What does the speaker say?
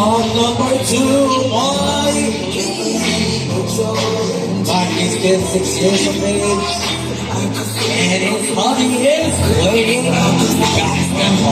Song number 2, boy. Mark is still 6 years of age, and his hobby is playing basketball.